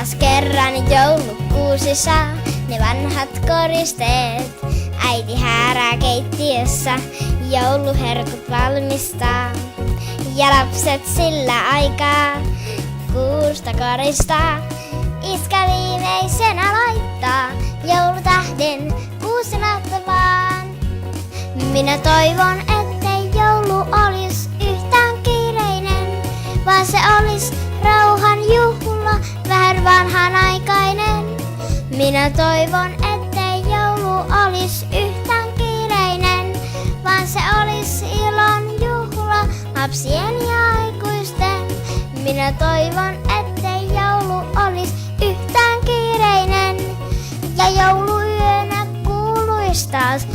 Taas kerran joulukuusi saa ne vanhat koristeet. Äiti häärää keittiössä, jouluherkut valmistaa. Ja lapset sillä aikaa kuusta koristaa. Iskä viimeisenä laittaa joulutähden kuusena vaan. Minä toivon, ettei joulu olis yhtään kiireinen, vaan se olis rauhan juhla, vähän vanhanaikainen. Minä toivon, ettei joulu olis yhtään kiireinen, vaan se olis ilon juhla, lapsien ja aikuisten. Minä toivon, ettei joulu olis yhtään kiireinen, ja jouluyönä kuuluis taas